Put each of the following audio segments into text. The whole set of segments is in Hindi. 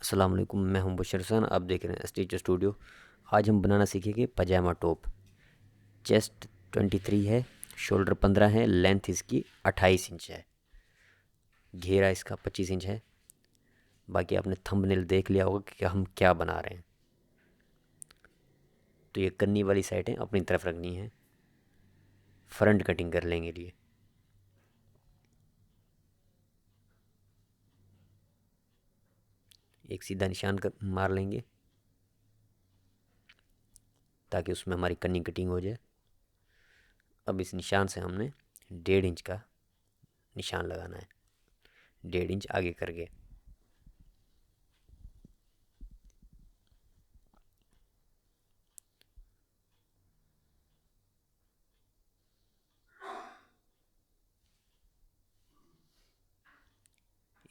अस्सलाम वालेकुम, मैं हूं बशर हसन। आप देख रहे हैं स्टीच स्टूडियो। आज हम बनाना सीखेंगे पजामा टॉप। चेस्ट 23 है, शोल्डर 15 है, लेंथ इसकी 28 इंच है, घेरा इसका 25 इंच है। बाकी आपने थंबनेल देख लिया होगा कि हम क्या बना रहे हैं। तो ये कन्नी वाली साइडें अपनी तरफ रखनी है, फ्रंट कटिंग कर लेंगे लिए। एक सीधा निशान मार लेंगे ताकि उसमें हमारी कन्नी कटिंग हो जाए। अब इस निशान से हमने 1.5 इंच का निशान लगाना है, 1.5 इंच आगे करके।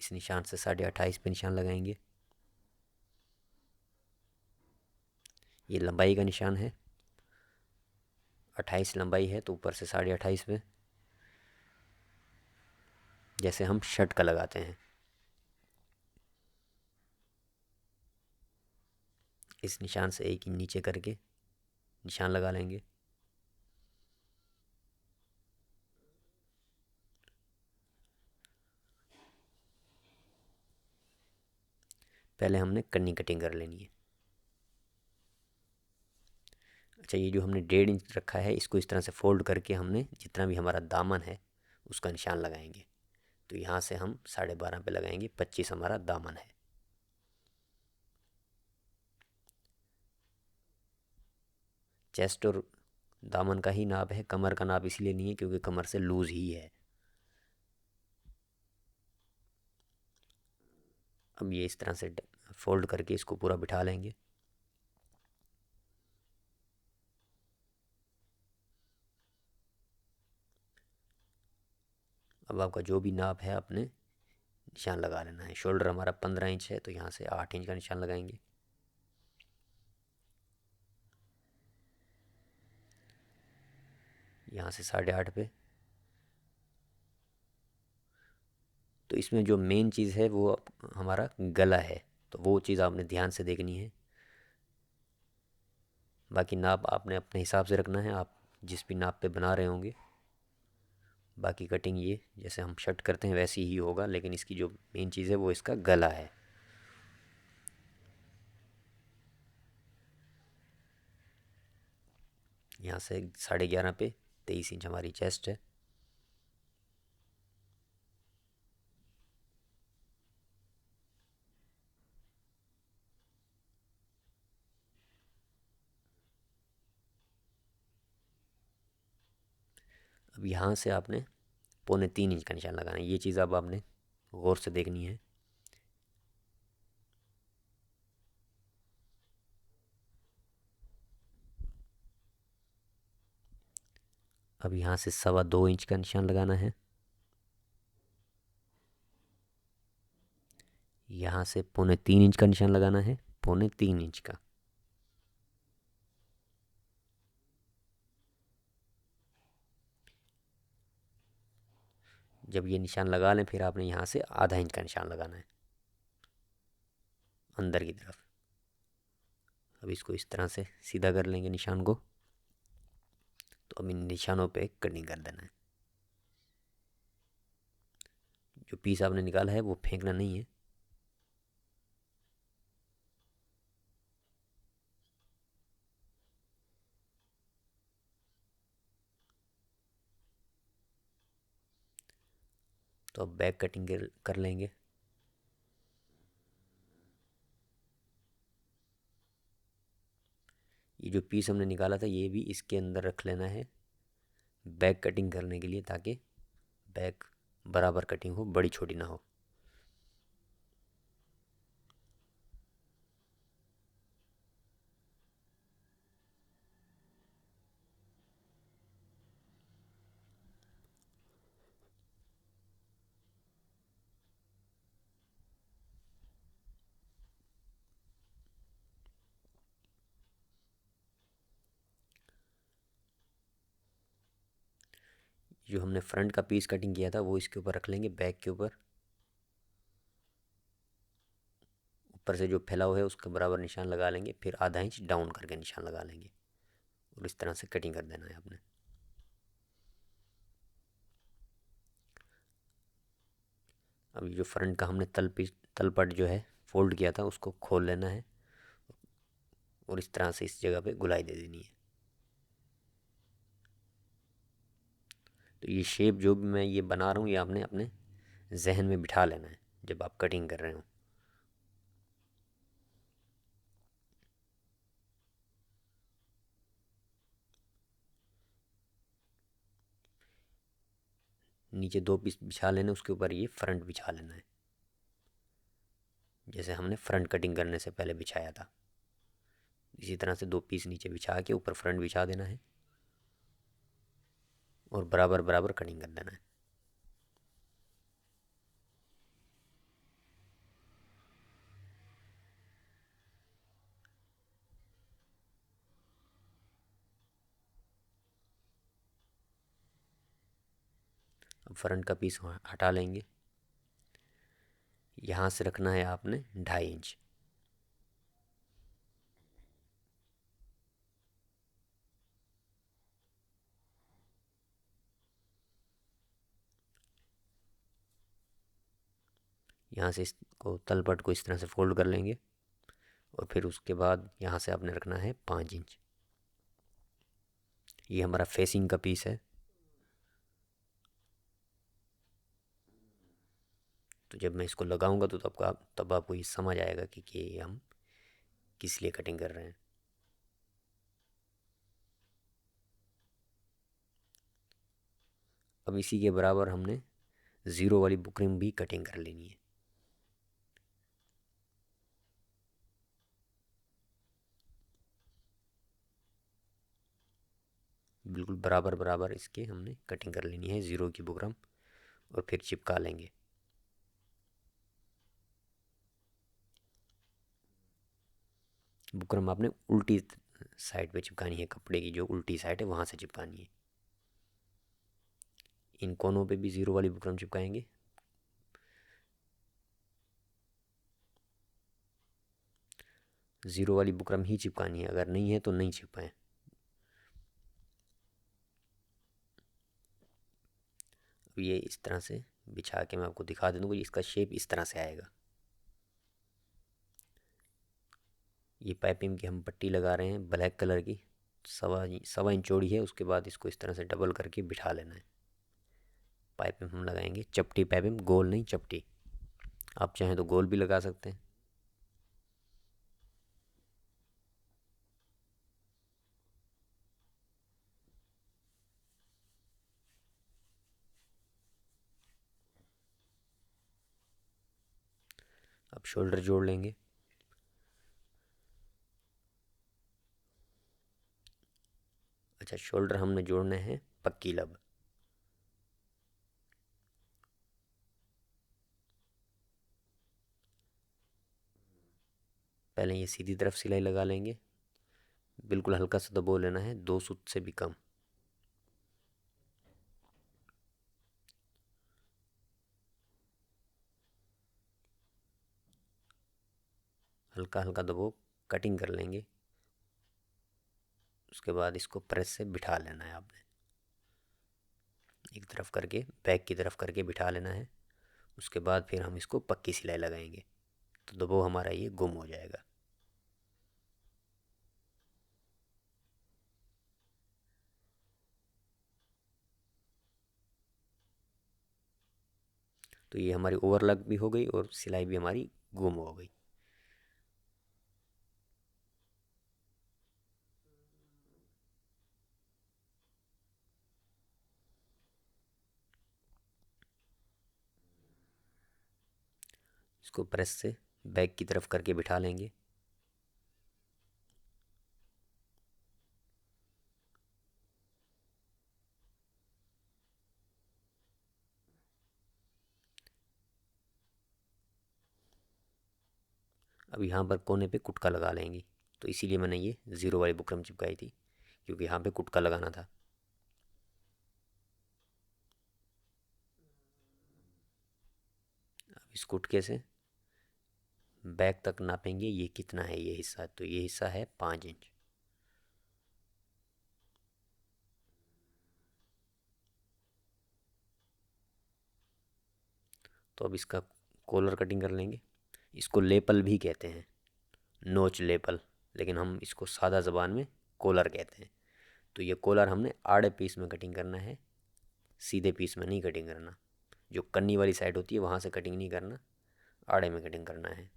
इस निशान से 28.5 पे निशान लगाएंगे। ये लंबाई का निशान है, 28 लंबाई है तो ऊपर से 28.5 पे, जैसे हम शर्ट का लगाते हैं। इस निशान से एक इंच नीचे करके निशान लगा लेंगे। पहले हमने कन्नी कटिंग कर लेनी है। अच्छा, ये जो हमने 1.5 इंच रखा है, इसको इस तरह से फोल्ड करके हमने जितना भी हमारा दामन है उसका निशान लगाएंगे। तो यहाँ से हम 12.5 पे लगाएंगे, 25 हमारा दामन है। चेस्ट और दामन का ही नाप है, कमर का नाप इसलिए नहीं है क्योंकि कमर से लूज ही है। अब ये इस तरह से फोल्ड करके इसको पूरा बिठा लेंगे। अब आपका जो भी नाप है अपने निशान लगा लेना है। शोल्डर हमारा 15 इंच है तो यहाँ से 8 इंच का निशान लगाएंगे। यहाँ से 8.5 पे। तो इसमें जो मेन चीज़ है वो हमारा गला है, तो वो चीज़ आपने ध्यान से देखनी है। बाकी नाप आपने अपने हिसाब से रखना है, आप जिस भी नाप पे बना रहे होंगे। बाकी कटिंग ये जैसे हम शर्ट करते हैं वैसी ही होगा, लेकिन इसकी जो मेन चीज़ है वो इसका गला है। यहाँ से 11.5 पे 23 इंच हमारी चेस्ट है। अब यहाँ से आपने 2.25 इंच का निशान लगाना है। ये चीज़ अब आपने गौर से देखनी है। अब यहाँ से 2.25 इंच का निशान लगाना है। यहाँ से 3.25 इंच का निशान लगाना है, 3.25 इंच का। जब ये निशान लगा लें फिर आपने यहाँ से ½ इंच का निशान लगाना है अंदर की तरफ। अब इसको इस तरह से सीधा कर लेंगे निशान को। तो अब इन निशानों पे कटिंग कर देना है। जो पीस आपने निकाला है वो फेंकना नहीं है। तो अब बैक कटिंग कर लेंगे। ये जो पीस हमने निकाला था ये भी इसके अंदर रख लेना है बैक कटिंग करने के लिए, ताकि बैक बराबर कटिंग हो, बड़ी छोटी ना हो। जो हमने फ्रंट का पीस कटिंग किया था वो इसके ऊपर रख लेंगे, बैक के ऊपर। ऊपर से जो फैलाव है उसके बराबर निशान लगा लेंगे, फिर आधा इंच डाउन करके निशान लगा लेंगे और इस तरह से कटिंग कर देना है आपने। अब ये जो फ्रंट का हमने तलपट जो है फोल्ड किया था उसको खोल लेना है और इस तरह से इस जगह पे गुलाई दे देनी है। तो ये शेप जो भी मैं ये बना रहा हूँ ये आपने अपने जहन में बिठा लेना है जब आप कटिंग कर रहे हो। नीचे 2 पीस बिछा लेने, उसके ऊपर ये फ्रंट बिछा लेना है जैसे हमने फ्रंट कटिंग करने से पहले बिछाया था। इसी तरह से 2 पीस नीचे बिछा के ऊपर फ्रंट बिछा देना है और बराबर बराबर कटिंग कर देना है। अब फ्रंट का पीस हटा लेंगे। यहाँ से रखना है आपने 2.5 इंच। यहाँ से इसको तलपट को इस तरह से फोल्ड कर लेंगे और फिर उसके बाद यहाँ से आपने रखना है 5 इंच। ये हमारा फेसिंग का पीस है। तो जब मैं इसको लगाऊंगा तो तब आपको ये समझ आएगा कि हम किस लिए कटिंग कर रहे हैं। अब इसी के बराबर हमने ज़ीरो वाली बुकरम भी कटिंग कर लेनी है। बिल्कुल बराबर बराबर इसके हमने कटिंग कर लेनी है ज़ीरो की बुकरम और फिर चिपका लेंगे। बुकरम आपने उल्टी साइड पे चिपकानी है, कपड़े की जो उल्टी साइड है वहाँ से चिपकानी है। इन कोनों पे भी ज़ीरो वाली बुकरम चिपकाएंगे। ज़ीरो वाली बुकरम ही चिपकानी है, अगर नहीं है तो नहीं चिपकाएं। अब ये इस तरह से बिछा के मैं आपको दिखा दूँगा, इसका शेप इस तरह से आएगा। ये पाइपिंग की हम पट्टी लगा रहे हैं ब्लैक कलर की, सवा इंच चौड़ी है। उसके बाद इसको इस तरह से डबल करके बिठा लेना है। पाइपिंग हम लगाएंगे चपटी पाइपिंग, गोल नहीं चपटी। आप चाहें तो गोल भी लगा सकते हैं। अब शोल्डर जोड़ लेंगे। अच्छा, शोल्डर हमने जोड़ने हैं पक्की लब। पहले ये सीधी तरफ सिलाई लगा लेंगे, बिल्कुल हल्का सा दबो लेना है, 2 सूत से भी कम। हल्का हल्का दबो, कटिंग कर लेंगे। उसके बाद इसको प्रेस से बिठा लेना है आपने, एक तरफ करके बैक की तरफ करके बिठा लेना है। उसके बाद फिर हम इसको पक्की सिलाई लगाएंगे तो दबो हमारा ये गुम हो जाएगा। तो ये हमारी ओवरलॉक भी हो गई और सिलाई भी हमारी गुम हो गई। इसको प्रेस से बैक की तरफ करके बिठा लेंगे। अब यहाँ पर कोने पे कुटका लगा लेंगे, तो इसीलिए मैंने ये ज़ीरो वाली बुकरम चिपकाई थी, क्योंकि यहाँ पे कुटका लगाना था। अब इस कुटके से बैक तक नापेंगे ये कितना है ये हिस्सा, तो ये हिस्सा है 5 इंच। तो अब इसका कॉलर कटिंग कर लेंगे। इसको लेपल भी कहते हैं, नोच लेपल, लेकिन हम इसको सादा ज़बान में कॉलर कहते हैं। तो ये कॉलर हमने आड़े पीस में कटिंग करना है, सीधे पीस में नहीं कटिंग करना। जो कन्नी वाली साइड होती है वहाँ से कटिंग नहीं करना, आड़े में कटिंग करना है,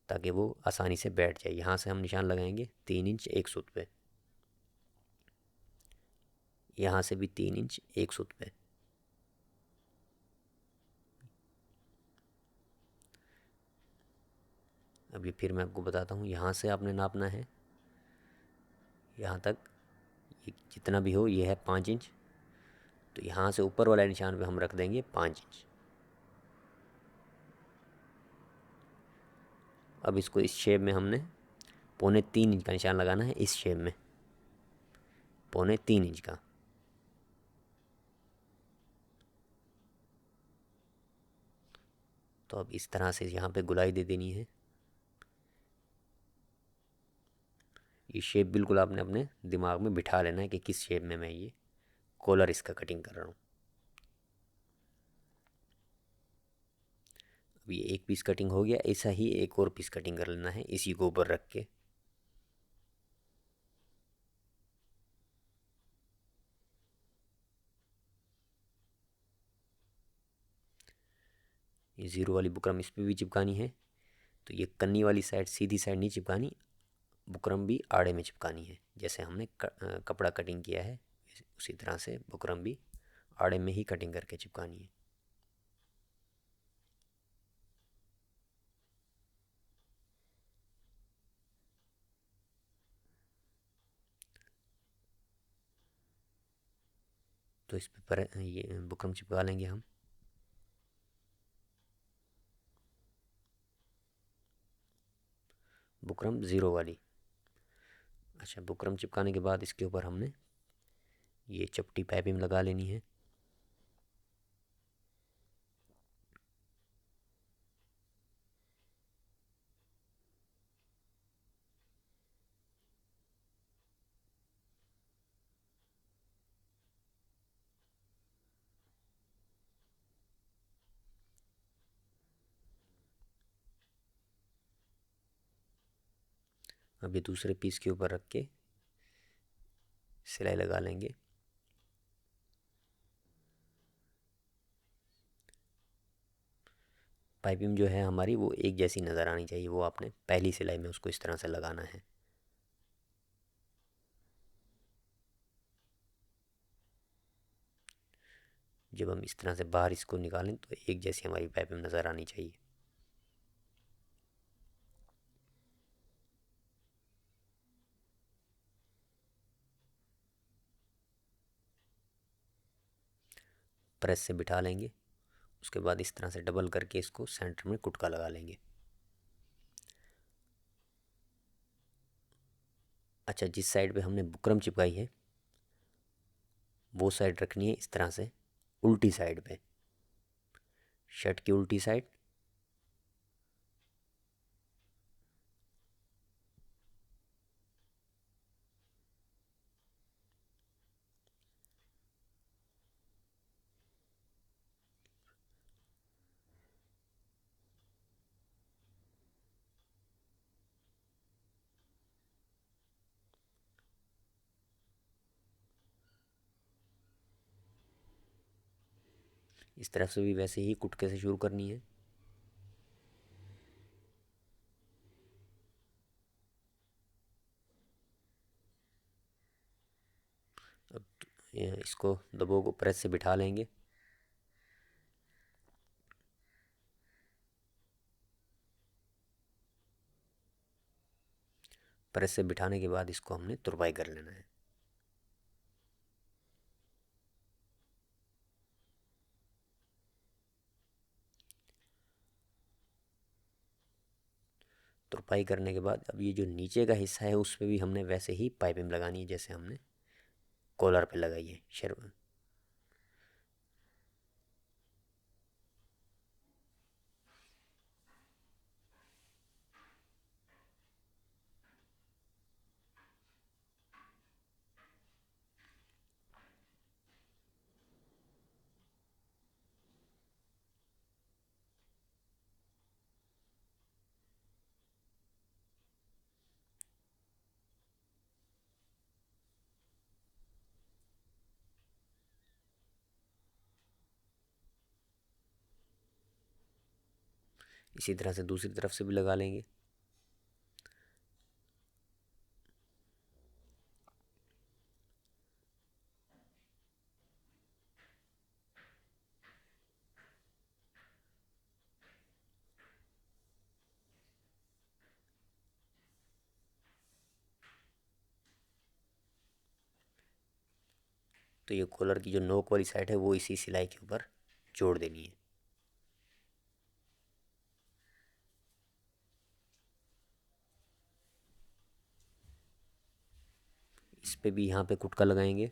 ताकि वो आसानी से बैठ जाए। यहाँ से हम निशान लगाएंगे 3 इंच एक सूत पे, यहाँ से भी 3 इंच एक सूत पे। अभी फिर मैं आपको बताता हूँ, यहाँ से आपने नापना है यहाँ तक, ये जितना भी हो, ये है 5 इंच। तो यहाँ से ऊपर वाले निशान पे हम रख देंगे 5 इंच। अब इसको इस शेप में हमने 3.25 इंच का निशान लगाना है, इस शेप में 3.25 इंच का। तो अब इस तरह से यहाँ पे गुलाई दे देनी है। ये शेप बिल्कुल आपने अपने दिमाग में बिठा लेना है कि किस शेप में मैं ये कॉलर इसका कटिंग कर रहा हूँ। अब ये एक पीस कटिंग हो गया, ऐसा ही एक और पीस कटिंग कर लेना है इसी को ऊपर रख के। ये ज़ीरो वाली बुकरम इस पर भी चिपकानी है। तो ये कन्नी वाली साइड, सीधी साइड नहीं चिपकानी, बुकरम भी आड़े में चिपकानी है। जैसे हमने कपड़ा कटिंग किया है उसी तरह से बुकरम भी आड़े में ही कटिंग करके चिपकानी है। तो इस पर ये बुकरम चिपका लेंगे हम। बुकरम ज़ीरो वाली। अच्छा, बुकरम चिपकाने के बाद इसके ऊपर हमने ये चपटी पाइपिंग लगा लेनी है। अब ये दूसरे पीस के ऊपर रख के सिलाई लगा लेंगे। पाइपिंग जो है हमारी वो एक जैसी नज़र आनी चाहिए, वो आपने पहली सिलाई में उसको इस तरह से लगाना है। जब हम इस तरह से बाहर इसको निकालें तो एक जैसी हमारी पाइपिंग नज़र आनी चाहिए। प्रेस से बिठा लेंगे, उसके बाद इस तरह से डबल करके इसको सेंटर में कुटका लगा लेंगे। अच्छा, जिस साइड पे हमने बुकरम चिपकाई है वो साइड रखनी है इस तरह से उल्टी साइड पे, शर्ट की उल्टी साइड। इस तरफ से भी वैसे ही कुटके से शुरू करनी है। अब इसको दबो को प्रेस से बिठा लेंगे। प्रेस से बिठाने के बाद इसको हमने तुरपाई कर लेना है। तुरपाई करने के बाद अब ये जो नीचे का हिस्सा है उस पर भी हमने वैसे ही पाइपिंग लगानी है जैसे हमने कॉलर पे लगाई है। इसी तरह से दूसरी तरफ से भी लगा लेंगे। तो ये कॉलर की जो नोक वाली साइड है वो इसी सिलाई के ऊपर जोड़ देनी है। इस पे भी यहाँ पे कुटका लगाएंगे।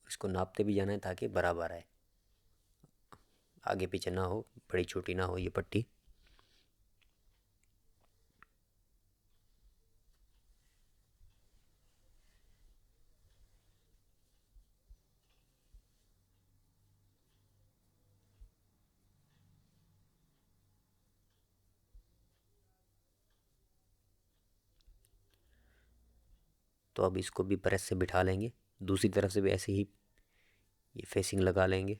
इसको नापते भी जाना है ताकि बराबर आए, आगे पीछे ना हो, बड़ी छोटी ना हो ये पट्टी। तो अब इसको भी प्रेस से बिठा लेंगे। दूसरी तरफ से भी ऐसे ही ये फेसिंग लगा लेंगे।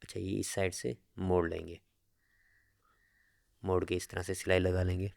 अच्छा, ये इस साइड से मोड़ लेंगे, मोड़ के इस तरह से सिलाई लगा लेंगे।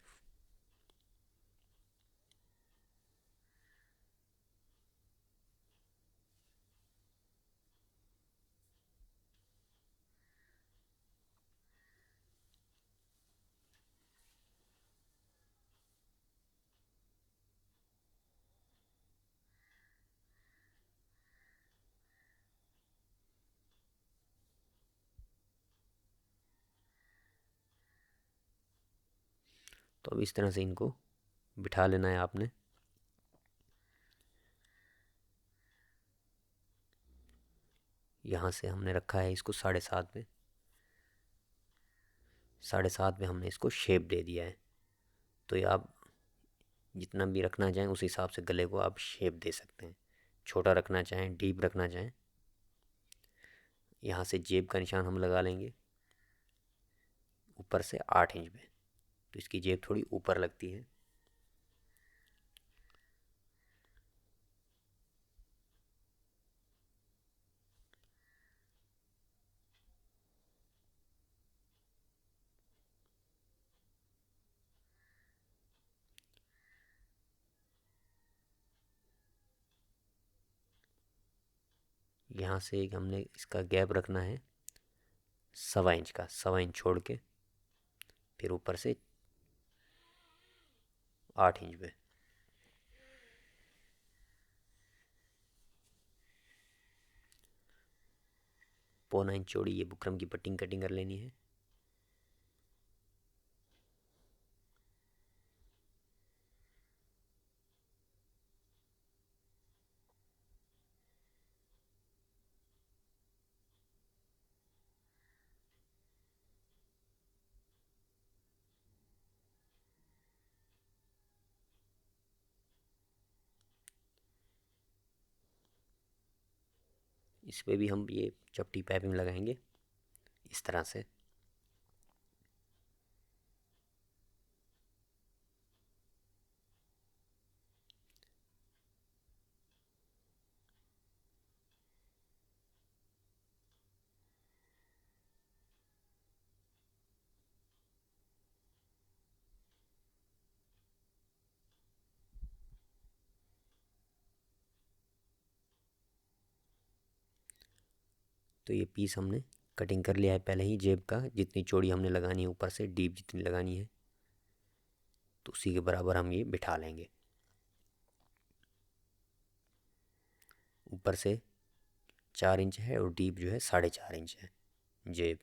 तो अब इस तरह से इनको बिठा लेना है आपने। यहाँ से हमने रखा है इसको 7.5 में, 7.5 में हमने इसको शेप दे दिया है। तो ये आप जितना भी रखना चाहें उस हिसाब से गले को आप शेप दे सकते हैं, छोटा रखना चाहें, डीप रखना चाहें। यहाँ से जेब का निशान हम लगा लेंगे ऊपर से 8 इंच में, तो इसकी जेब थोड़ी ऊपर लगती है। यहाँ से एक हमने इसका गैप रखना है 1.25 इंच का, 1.25 इंच छोड़ के फिर ऊपर से 8 इंच में। 0.25 इंच चौड़ी ये बुकरम की पट्टी कटिंग कर लेनी है। इस पे भी हम ये चपटी पाइपिंग लगाएंगे इस तरह से। तो ये पीस हमने कटिंग कर लिया है पहले ही, जेब का जितनी चौड़ी हमने लगानी है, ऊपर से डीप जितनी लगानी है, तो उसी के बराबर हम ये बिठा लेंगे। ऊपर से 4 इंच है और डीप जो है 4.5 इंच है जेब।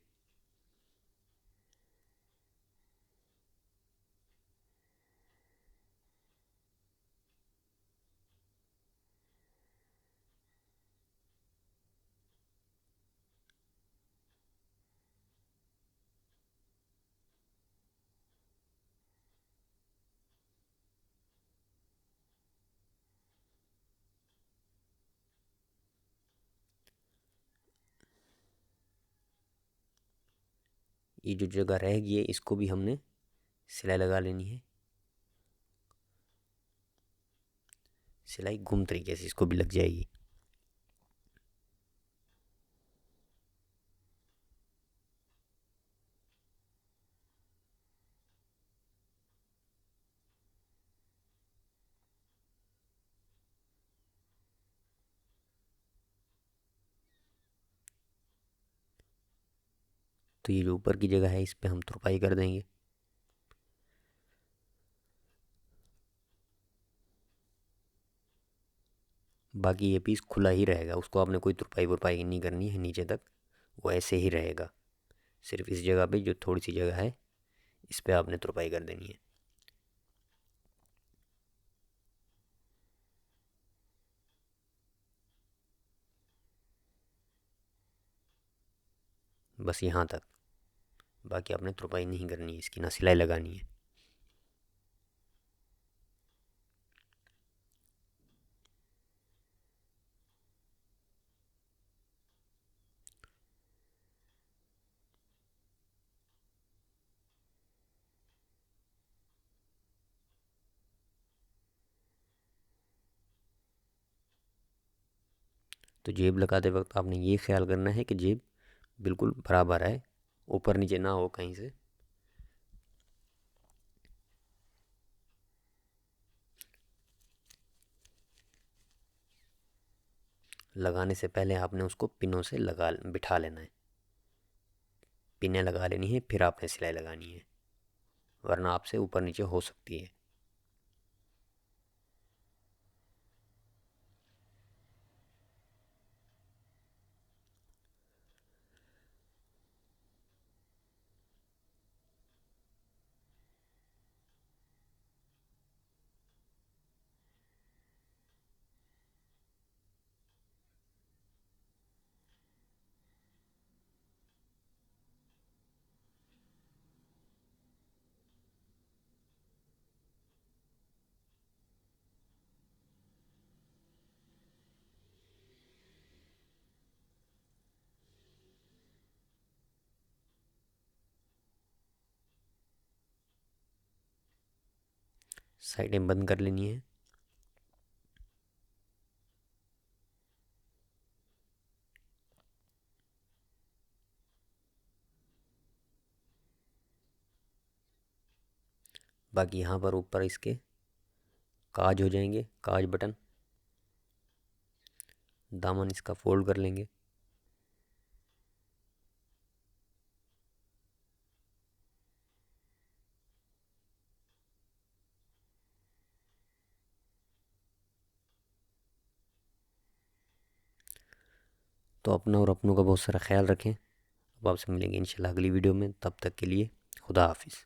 ये जो जगह रह गई है इसको भी हमने सिलाई लगा लेनी है। सिलाई घूम तरीके से इसको भी लग जाएगी। तो ये जो ऊपर की जगह है इस पे हम तुरपाई कर देंगे। बाकी ये पीस खुला ही रहेगा, उसको आपने कोई तुरपाई वुरपाई नहीं करनी है नीचे तक, वो ऐसे ही रहेगा। सिर्फ इस जगह पे जो थोड़ी सी जगह है इस पे आपने तुरपाई कर देनी है। बस यहाँ तक, बाकी आपने तुरपाई नहीं करनी है इसकी, ना सिलाई लगानी है। तो जेब लगाते वक्त आपने ये ख्याल करना है कि जेब बिल्कुल बराबर है, ऊपर नीचे ना हो कहीं से। लगाने से पहले आपने उसको पिनों से लगा बिठा लेना है, पिनें लगा लेनी है, फिर आपने सिलाई लगानी है, वरना आपसे ऊपर नीचे हो सकती है। साइडें बंद कर लेनी है। बाकी यहाँ पर ऊपर इसके काज हो जाएंगे, काज बटन, दामन इसका फोल्ड कर लेंगे। तो अपना और अपनों का बहुत सारा ख्याल रखें। अब आपसे मिलेंगे इंशाल्लाह अगली वीडियो में, तब तक के लिए खुदा हाफिज़।